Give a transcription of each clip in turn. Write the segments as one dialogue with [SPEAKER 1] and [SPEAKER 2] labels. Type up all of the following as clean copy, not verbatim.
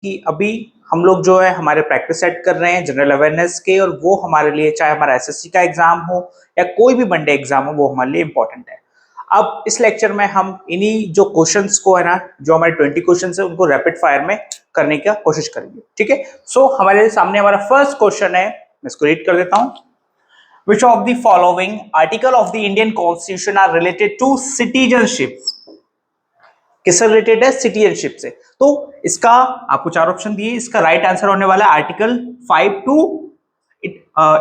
[SPEAKER 1] कि अभी हम लोग जो है हमारे प्रैक्टिस सेट कर रहे हैं जनरल अवेयरनेस के, और वो हमारे लिए चाहे हमारा एसएससी का एग्जाम हो या कोई भी वनडे एग्जाम हो, वो हमारे लिए इंपॉर्टेंट है। अब इस लेक्चर में हम इन्हीं जो क्वेश्चंस को है ना, जो हमारे 20 क्वेश्चंस है, उनको रैपिड फायर में करने की कोशिश करेंगे। ठीक है, सो हमारे सामने हमारा फर्स्ट क्वेश्चन है, मैं इसको रीड कर देता हूं। Which of the following article of the Indian Constitution are related to citizenship? किससे रिलेटेड है? सिटीजनशिप से। तो इसका आपको चार ऑप्शन दिए, इसका राइट आंसर होने वाला है आर्टिकल 5 to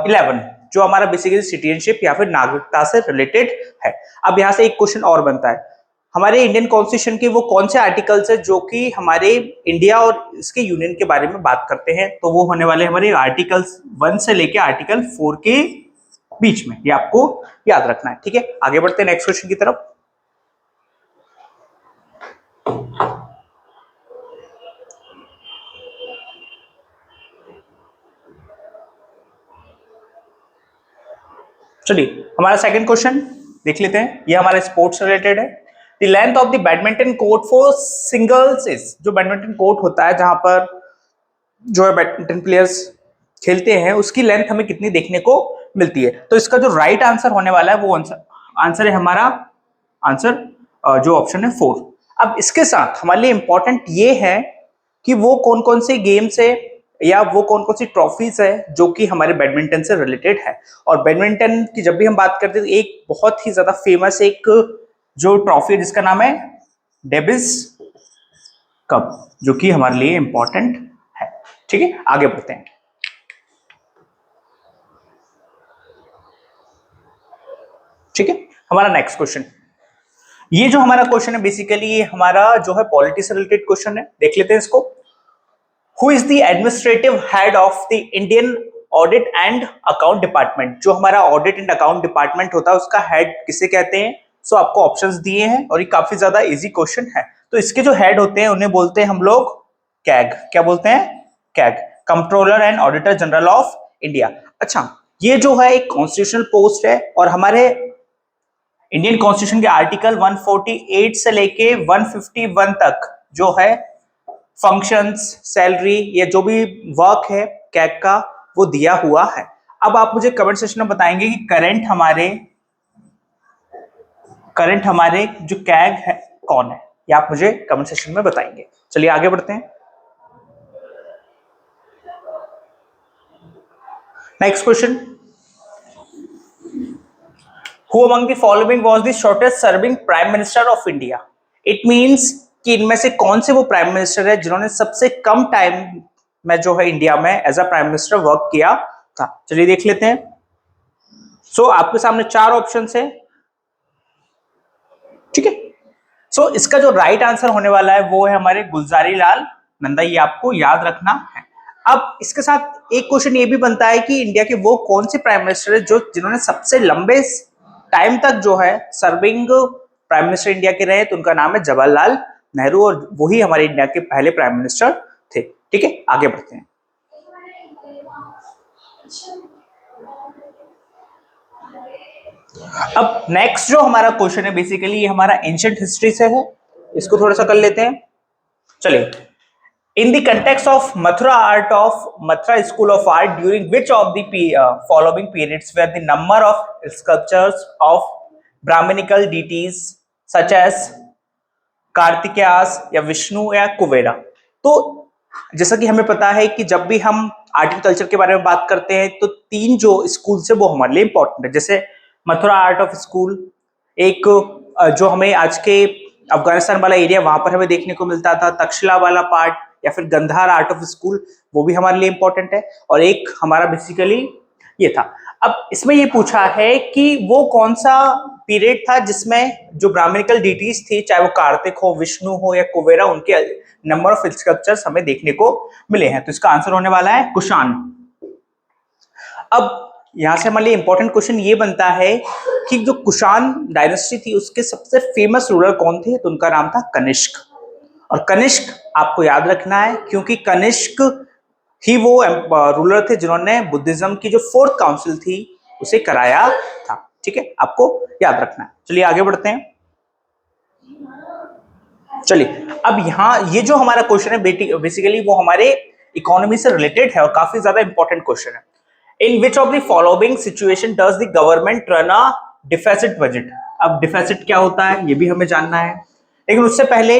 [SPEAKER 1] 11, जो हमारा बेसिकली सिटीजनशिप या फिर नागरिकता से रिलेटेड है। अब यहां से एक क्वेश्चन और बनता है, हमारे इंडियन कॉन्स्टिट्यूशन के वो कौन से आर्टिकल्स है जो कि हमारे इंडिया और इसके यूनियन के बारे में बात करते हैं? तो वो होने वाले हमारे आर्टिकल्स 1 से लेके आर्टिकल 4 के बीच में, ये आपको याद रखना है। ठीक है, आगे बढ़ते हैं नेक्स्ट क्वेश्चन की तरफ। चलिए हमारा सेकंड क्वेश्चन देख लेते हैं, ये हमारे स्पोर्ट्स रिलेटेड है। The length of the badminton court for singles is, जो बैडमिंटन कोर्ट होता है जहां पर जो है बैडमिंटन प्लेयर्स खेलते हैं, उसकी लेंथ हमें कितनी देखने को मिलती है? तो इसका जो राइट आंसर होने वाला है वो आंसर है हमारा आंसर जो ऑप्शन है 4। अब इसके साथ हमारे लिए इंपॉर्टेंट ये है कि वो कौन कौन से गेम्स है या वो कौन कौन सी ट्रॉफीज है जो कि हमारे बैडमिंटन से रिलेटेड है। और बैडमिंटन की जब भी हम बात करते हैं तो एक बहुत ही ज्यादा फेमस एक जो ट्रॉफी है जिसका नाम है डेविस कप, जो कि हमारे लिए इंपॉर्टेंट है। ठीक है, आगे बढ़ते हैं। ठीक है, हमारा नेक्स्ट क्वेश्चन, ये जो हमारा क्वेश्चन है बेसिकली ये हमारा जो है पॉलिटी से रिलेटेड क्वेश्चन है, देख लेते हैं इसको। Who is the administrative head of the Indian Audit and Account Department? जो हमारा ऑडिट एंड अकाउंट डिपार्टमेंट होता है उसका हेड किसे कहते हैं? सो आपको ऑप्शंस दिए हैं और ये काफी ज्यादा इजी क्वेश्चन है। तो इसके जो हेड होते हैं उन्हें बोलते हैं हम लोग कैग। क्या बोलते हैं? CAG, controller and auditor general of India. अच्छा, ये जो है एक कॉन्स्टिट्यूशनल पोस्ट है और हमारे इंडियन कॉन्स्टिट्यूशन के आर्टिकल 148 से लेके 151 तक जो है फंक्शंस, सैलरी, ये जो भी वर्क है कैग का वो दिया हुआ है। अब आप मुझे कमेंट सेक्शन में बताएंगे कि करंट हमारे जो कैग है कौन है, ये आप मुझे कमेंट सेक्शन में बताएंगे। चलिए आगे बढ़ते हैं। Next question, Who among the following was the shortest serving Prime Minister of India? It means कि इनमें से कौन से वो प्राइम मिनिस्टर है जिन्होंने सबसे कम टाइम में जो है इंडिया में as a prime minister work किया था। चलिए देख लेते हैं। सो आपके सामने चार ऑप्शन है। ठीक है, सो इसका जो राइट आंसर होने वाला है वो है हमारे गुलजारी लाल नंदा, ये आपको याद रखना है। अब इसके साथ एक क्वेश्चन ये भी बनता है कि इंडिया के वो कौन से प्राइम मिनिस्टर है जो जिन्होंने सबसे लंबे टाइम तक जो है सर्विंग प्राइम मिनिस्टर इंडिया के रहे, तो उनका नाम है जवाहरलाल नेहरू और वही हमारे इंडिया के पहले प्राइम मिनिस्टर थे। ठीक है, आगे बढ़ते हैं। अब नेक्स्ट जो हमारा क्वेश्चन है बेसिकली ये हमारा एंशिएंट हिस्ट्री से है, इसको थोड़ा सा कर लेते हैं। चलिए, in the context of Mathura School of Art, during which of the following periods were the number of sculptures of Brahminical deities such as कार्तिकेयास या विष्णु या कुबेरा? तो जैसा कि हमें पता है कि जब भी हम आर्ट एंड कल्चर के बारे में बात करते हैं तो तीन जो स्कूल है वो हमारे लिए इंपॉर्टेंट है, जैसे मथुरा आर्ट ऑफ स्कूल, एक जो हमें आज के अफगानिस्तान वाला एरिया वहां पर हमें देखने को मिलता था, तक्षशिला वाला पार्ट, या फिर गंधार आर्ट ऑफ स्कूल, वो भी हमारे लिए इंपॉर्टेंट है। और एक हमारा बेसिकली ये था। अब इसमें ये पूछा है कि वो कौन सा पीरियड था जिसमें जो ब्राह्मणिकल डिटीज थी, चाहे वो कार्तिक हो, विष्णु हो या कुबेरा, उनके नंबर ऑफ स्कल्पचर्स हमें देखने को मिले हैं। तो इसका आंसर होने वाला है कुषाण। अब यहां से हमारे लिए इंपॉर्टेंट क्वेश्चन ये बनता है कि जो कुषाण डायनेस्टी थी उसके सबसे फेमस रूलर कौन थे? तो उनका नाम था कनिष्क। और कनिष्क आपको याद रखना है क्योंकि कनिष्क ही वो रूलर थे जिन्होंने बुद्धिज्म की जो 4th काउंसिल थी उसे कराया था। ठीक है, आपको याद रखना है। चलिए आगे बढ़ते हैं। चलिए अब यहाँ ये जो हमारा क्वेश्चन है बेसिकली वो हमारे इकोनॉमी से रिलेटेड है और काफी ज्यादा इंपॉर्टेंट क्वेश्चन है। In which of the following situation does the government run a deficit budget. अब डिफिसिट क्या होता है ये भी हमें जानना है, लेकिन उससे पहले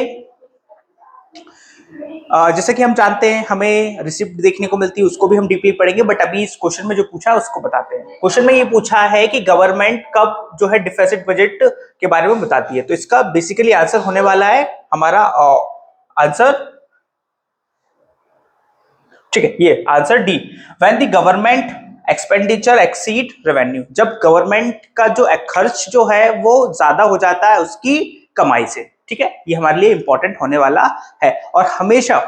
[SPEAKER 1] जैसे कि हम जानते हैं हमें रिसिप्ट देखने को मिलती है, उसको भी हम डीपली पढ़ेंगे, बट अभी इस क्वेश्चन में जो पूछा है उसको बताते हैं। क्वेश्चन में ये पूछा है कि गवर्नमेंट कब जो है डिफिसिट बजट के बारे में बताती है, तो इसका बेसिकली आंसर होने वाला है हमारा आंसर, ठीक है, ये answer D, when the government expenditure exceed revenue, जब गवर्नमेंट का जो खर्च जो है वो ज्यादा हो जाता है उसकी कमाई से। ठीक है, ये हमारे लिए इंपॉर्टेंट होने वाला है और हमेशा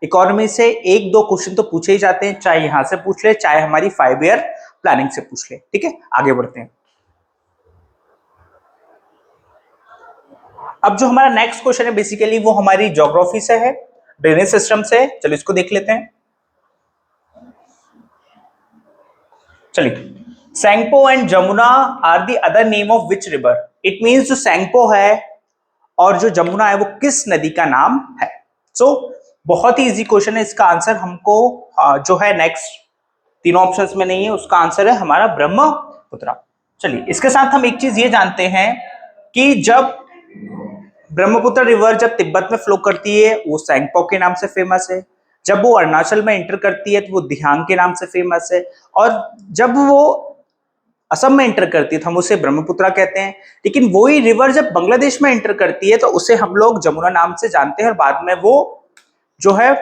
[SPEAKER 1] इकोनॉमी से एक दो क्वेश्चन तो पूछे ही जाते हैं, चाहे यहां से पूछ ले चाहे हमारी 5 ईयर प्लानिंग से पूछ ले। ठीक है, आगे बढ़ते हैं। अब जो हमारा नेक्स्ट क्वेश्चन है बेसिकली वो हमारी ज्योग्राफी से है, ड्रेनेज सिस्टम से। चलो इसको देख लेते हैं। चलिए, Tsangpo and Jamuna are the other name of which river. It means जो सैंगपो है और जो जमुना है वो किस नदी का नाम है। सो बहुत ही इजी क्वेश्चन है, इसका आंसर हमको जो है नेक्स्ट तीनों ऑप्शंस में नहीं है, उसका आंसर है हमारा ब्रह्मपुत्र। चलिए इसके साथ हम एक चीज ये जानते हैं कि जब ब्रह्मपुत्र रिवर जब तिब्बत में फ्लो करती है वो सैंगपो के नाम से फेमस है, जब वो अरुणाचल में एंटर करती है तो वो दिहांग के नाम से फेमस है, और जब वो असम में एंटर करती है तो हम उसे ब्रह्मपुत्र कहते हैं। लेकिन वही रिवर जब बांग्लादेश में एंटर करती है तो उसे हम लोग जमुना नाम से जानते हैं, और बाद में वो जो है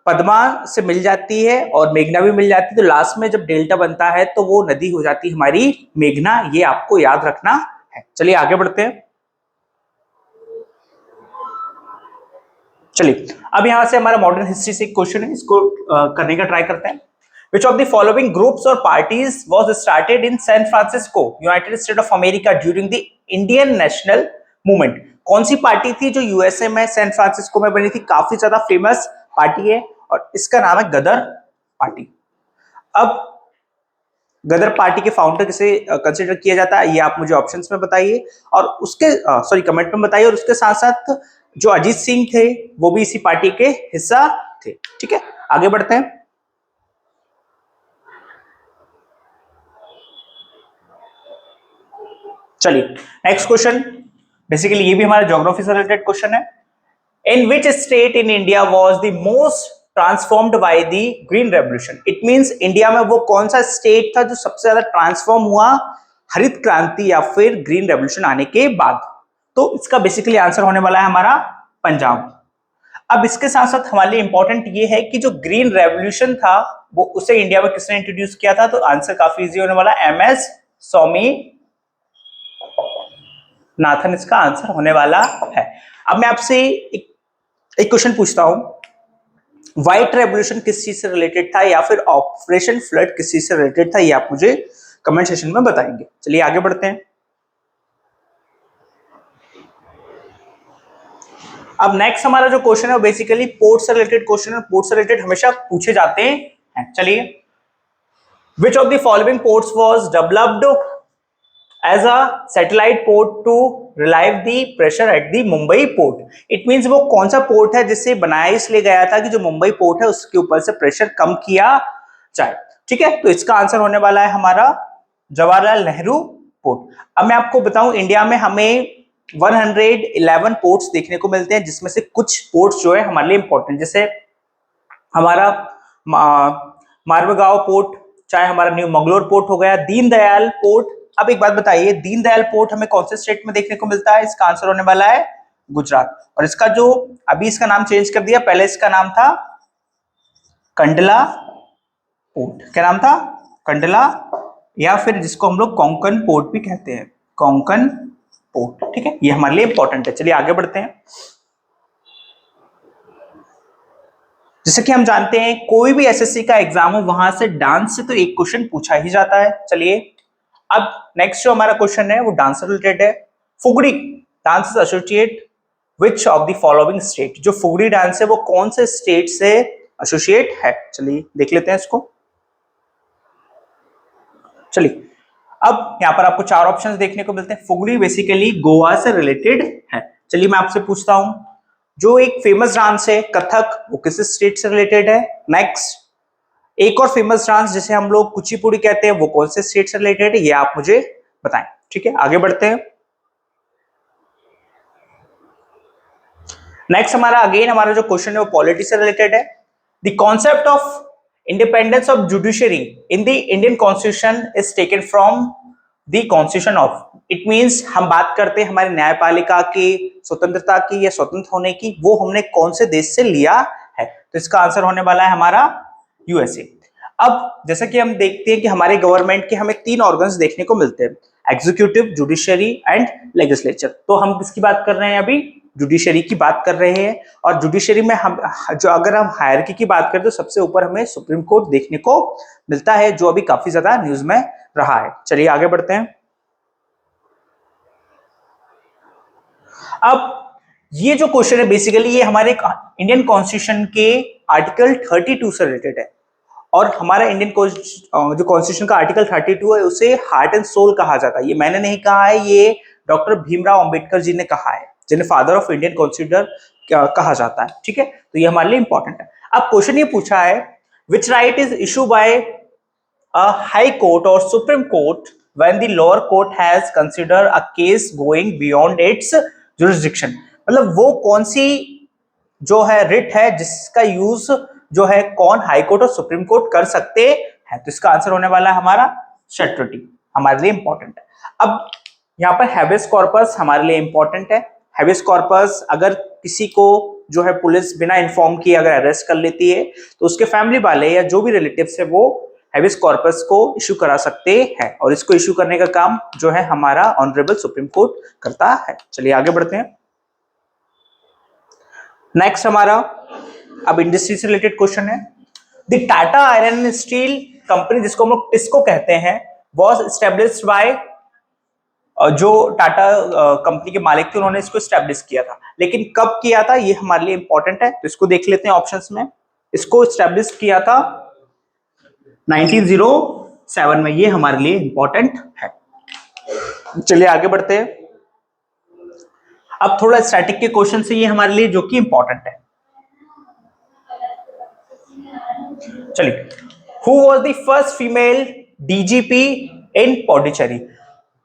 [SPEAKER 1] पद्मा से मिल जाती है और मेघना भी मिल जाती है, तो लास्ट में जब डेल्टा बनता है तो वो नदी हो जाती है हमारी मेघना। ये आपको याद रखना है। चलिए आगे बढ़ते हैं। चलिए अब यहां से हमारा मॉडर्न हिस्ट्री से एक क्वेश्चन है, इसको करने का ट्राई करते हैं। Which of the following groups or parties was started in San Francisco, United States of America during the Indian National Movement? कौन सी पार्टी थी जो यूएसए में सैन फ्रांसिस्को में बनी थी, काफी ज्यादा फेमस पार्टी है और इसका नाम है गदर पार्टी। अब गदर पार्टी के फाउंडर किसे कंसिडर किया जाता है ये आप मुझे ऑप्शंस में बताइए और उसके सॉरी कमेंट में बताइए, और उसके साथ साथ जो अजीत सिंह थे वो भी इसी पार्टी के हिस्सा थे। ठीक है, आगे बढ़ते हैं। चलिए नेक्स्ट क्वेश्चन, बेसिकली ये भी हमारा ज्योग्राफी से रिलेटेड क्वेश्चन है। In which state in India was the most transformed by the green revolution. It means India में वो कौन सा स्टेट था जो सबसे ज्यादा ट्रांसफॉर्म हुआ हरित क्रांति या फिर ग्रीन रेवोल्यूशन आने के बाद। तो इसका बेसिकली आंसर होने वाला है हमारा पंजाब। अब इसके साथ साथ हमारे लिए इंपॉर्टेंट ये है कि जो ग्रीन रेवोल्यूशन था वो उसे इंडिया में किसने इंट्रोड्यूस किया था, तो आंसर काफी इजी होने वाला है, एमएस स्वामीनाथन इसका आंसर होने वाला है। अब मैं आपसे एक क्वेश्चन पूछता हूं, व्हाइट रेवोल्यूशन किस चीज से रिलेटेड था या फिर ऑपरेशन फ्लड किस चीज से रिलेटेड था, ये आप मुझे कमेंट सेक्शन में बताएंगे। चलिए आगे बढ़ते हैं। अब नेक्स्ट हमारा जो क्वेश्चन है वो बेसिकली पोर्ट से रिलेटेड क्वेश्चन है, पोर्ट से रिलेटेड हमेशा पूछे जाते हैं। चलिए, which of the following ports was developed as a satellite port to relieve the pressure at the Mumbai port. It means वो कौन सा पोर्ट है जिसे बनाया इसलिए गया था कि जो मुंबई पोर्ट है उसके ऊपर से प्रेशर कम किया जाए। ठीक है, तो इसका आंसर होने वाला है हमारा जवाहरलाल नेहरू पोर्ट। अब मैं आपको बताऊं इंडिया में हमें 111 पोर्ट्स देखने को मिलते हैं, जिसमें से कुछ पोर्ट्स जो है हमारे लिए इंपॉर्टेंट, जैसे हमारा मारवागांव पोर्ट, चाहे हमारा न्यू मंगलोर पोर्ट हो गया, दीनदयाल पोर्ट। अब एक बात बताइए, दीनदयाल पोर्ट हमें कौन से स्टेट में देखने को मिलता है, इसका आंसर होने वाला है गुजरात। और इसका जो अभी इसका नाम चेंज कर दिया, पहले इसका नाम था कंडला पोर्ट। क्या नाम था, कंडला, या फिर जिसको हम लोग कोंकण पोर्ट भी कहते हैं, कोंकण पोर्ट। ठीक है, ये हमारे लिए इंपॉर्टेंट है। चलिए आगे बढ़ते हैं। जैसे कि हम जानते हैं कोई भी एसएससी का एग्जाम हो वहां से डांस से तो एक क्वेश्चन पूछा ही जाता है। चलिए अब नेक्स्ट जो हमारा क्वेश्चन है वो डांस से रिलेटेड है। Fugdi dance is associate which of the following state. जो फुगड़ी डांस है वो कौन से स्टेट से एसोसिएट है, चलिए देख लेते हैं इसको। चलिए अब यहां पर आपको 4 ऑप्शंस देखने को मिलते हैं। फुगड़ी बेसिकली गोवा से रिलेटेड है। चलिए मैं आपसे पूछता हूं जो एक फेमस डांस है कथक, वो किस स्टेट से रिलेटेड है? नेक्स्ट, एक और फेमस डांस जिसे हम लोग कुचिपुड़ी कहते हैं, वो कौन से स्टेट से रिलेटेड है? ये आप मुझे बताएं। ठीक है, आगे बढ़ते हैं। नेक्स्ट हमारा जो क्वेश्चन है वो पॉलिटी से रिलेटेड है। The concept of independence of judiciary in the Indian constitution is taken from the constitution of. It means हम बात करते हैं हमारी न्यायपालिका की स्वतंत्रता की या स्वतंत्र होने की, वो हमने कौन से देश से लिया है? तो इसका आंसर होने वाला है हमारा यूएसए। अब जैसा कि हम देखते हैं कि हमारे गवर्नमेंट के हमें 3 ऑर्गन्स देखने को मिलते हैं, एग्जीक्यूटिव, जुडिशरी एंड लेजिस्लेचर। तो हम किसकी बात कर रहे हैं अभी? जुडिशरी की बात कर रहे हैं। और जुडिशरी में हम जो अगर हम हायरार्की की बात करें तो सबसे ऊपर हमें सुप्रीम कोर्ट देखने को मिलता है, जो अभी काफी ज्यादा न्यूज में रहा है। चलिए आगे बढ़ते हैं। अब ये जो क्वेश्चन है बेसिकली ये हमारे इंडियन कॉन्स्टिट्यूशन के आर्टिकल 32 से रिलेटेड है। और हमारा इंडियन जो कॉन्स्टिट्यूशन का आर्टिकल 32 है उसे हार्ट एंड सोल कहा जाता है। ये मैंने नहीं कहा है, ये डॉक्टर भीमराव अंबेडकर जी ने कहा है, जिन्हें फादर ऑफ इंडियन कॉन्स्टिट्यूशन कहा जाता है। ठीक है, तो ये हमारे लिए इंपॉर्टेंट है। अब क्वेश्चन ये पूछा है, which writ is issue by a high court or supreme court when the lower court has considered a case going beyond its jurisdiction। मतलब वो कौन सी जो है रिट है जिसका यूज जो है कौन हाई कोर्ट और सुप्रीम कोर्ट कर सकते हैं? तो इसका आंसर होने वाला है हमारा शटरटी, हमारे लिए इंपॉर्टेंट है। अब यहाँ पर हैबेस कॉर्पस हमारे लिए इंपॉर्टेंट है। हैबेस कॉर्पस अगर किसी को जो है पुलिस बिना इन्फॉर्म किए अगर अरेस्ट कर लेती है तो उसके फैमिली वाले या जो भी रिलेटिव्स है वो हैबेस कॉर्पस को इशू करा सकते हैं, और इसको इशू करने का काम जो है हमारा ऑनरेबल सुप्रीम कोर्ट करता है। चलिए आगे बढ़ते हैं। नेक्स्ट हमारा अब इंडस्ट्री से रिलेटेड क्वेश्चन है। The Tata iron and steel company, जिसको हम लोग टिस्को कहते हैं, वॉज एस्टेब्लिश्ड बाय, जो टाटा कंपनी के मालिक थे उन्होंने इसको एस्टेब्लिश किया था, लेकिन कब किया था ये हमारे लिए इंपॉर्टेंट है। तो इसको देख लेते हैं ऑप्शंस में। इसको एस्टेब्लिश किया था 1907 में, ये हमारे लिए इंपॉर्टेंट है। चलिए आगे बढ़ते हैं। अब थोड़ा स्टैटिक के क्वेश्चन से ये हमारे लिए जो कि इंपॉर्टेंट है। चलिए, who was the first female DGP in Pondicherry?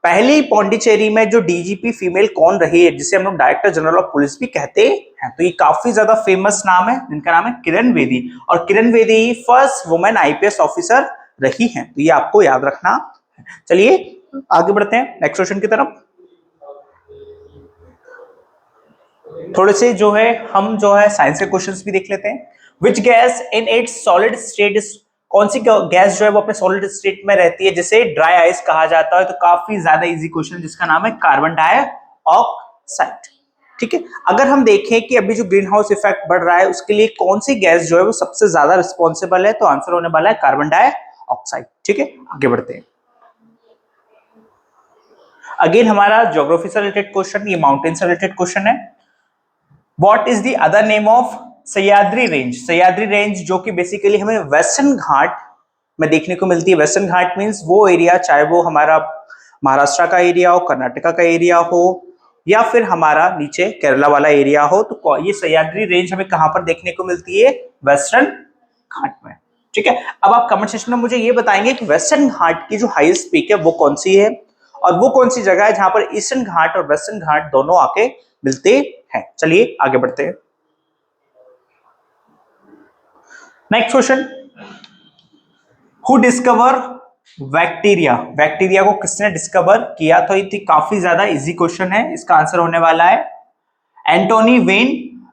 [SPEAKER 1] पहली पौंडीचेरी में जो डीजीपी फीमेल कौन रही है, जिसे हम लोग डायरेक्टर जनरल ऑफ पुलिस भी कहते हैं? तो ये काफी ज्यादा फेमस नाम है, जिनका नाम है किरण बेदी। और किरण बेदी ही फर्स्ट वुमेन आईपीएस ऑफिसर रही हैं, तो ये आपको याद रखना। चलिए आगे बढ़ते हैं नेक्स्ट क्वेश्चन की तरफ। थोड़े से जो है हम जो है साइंस के क्वेश्चंस भी देख लेते हैं। Which gas in its solid state is, कौन सी गैस जो है वो अपने सॉलिड स्टेट में रहती है जिसे ड्राई आइस कहा जाता है? तो काफी ज्यादा इजी क्वेश्चन, जिसका नाम है कार्बन डाइऑक्साइड। ठीक है, अगर हम देखें कि अभी जो ग्रीन हाउस इफेक्ट बढ़ रहा है उसके लिए कौन सी गैस जो है वो सबसे ज्यादा रिस्पॉन्सिबल है? तो आंसर होने वाला है कार्बन डाइऑक्साइड। ठीक है, आगे बढ़ते हैं। अगेन हमारा ज्योग्राफी से रिलेटेड क्वेश्चन, ये माउंटेन से रिलेटेड क्वेश्चन है। What is the other name of Sahyadri range? Sahyadri range जो कि बेसिकली हमें वेस्टर्न घाट में देखने को मिलती है। वेस्टर्न घाट मींस वो एरिया, चाहे वो हमारा महाराष्ट्र का एरिया हो, कर्नाटका का एरिया हो, या फिर हमारा नीचे केरला वाला एरिया हो, तो ये सह्याद्री रेंज हमें कहां पर देखने को मिलती है? वेस्टर्न घाट में। ठीक है, अब आप कमेंट सेक्शन में मुझे ये बताएंगे कि वेस्टर्न घाट की जो हाईएस्ट पीक है वो कौन सी है, और वो कौन सी जगह है जहां पर ईस्टर्न घाट और वेस्टर्न घाट दोनों आके मिलते हैं। चलिए आगे बढ़ते हैं। Next question, who discover bacteria? Bacteria को किसने डिस्कवर किया? तो ये काफी ज्यादा इजी क्वेश्चन है, इसका आंसर होने वाला है एंटोनी वेन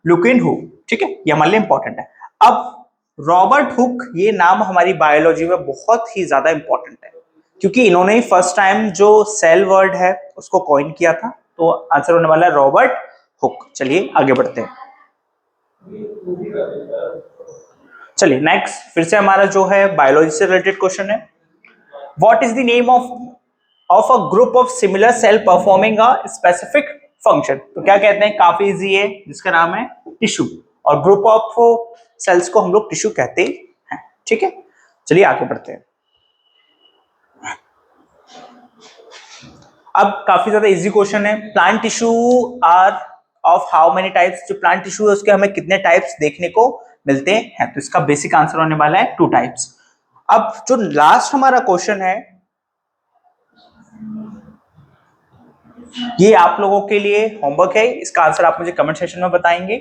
[SPEAKER 1] लुकेन हुक। ठीक है, ये हमारे लिए इंपॉर्टेंट है। अब रॉबर्ट हुक, ये नाम हमारी बायोलॉजी में बहुत ही ज्यादा इंपॉर्टेंट है, क्योंकि इन्होंने ही फर्स्ट टाइम जो सेल वर्ड है उसको कॉइन किया था। तो आंसर होने वाला है रॉबर्ट हुक। चलिए आगे बढ़ते हैं। चलिए नेक्स्ट फिर से हमारा जो है बायोलॉजी से रिलेटेड क्वेश्चन है। What is the name of a group of similar cell performing a specific function? तो क्या कहते हैं, काफी इजी है, जिसका नाम है टिश्यू, और ग्रुप ऑफ सेल्स को हम लोग टिश्यू कहते हैं। ठीक है, चलिए आगे बढ़ते हैं। अब काफी ज्यादा इजी क्वेश्चन है। Plant tissue are of how many types, जो प्लांट टिश्यू है उसके हमें कितने टाइप्स देखने को मिलते हैं, तो इसका बेसिक आंसर होने वाला है 2 टाइप्स। अब जो लास्ट हमारा क्वेश्चन है ये आप लोगों के लिए होमवर्क है, इसका आंसर आप मुझे कमेंट सेक्शन में बताएंगे।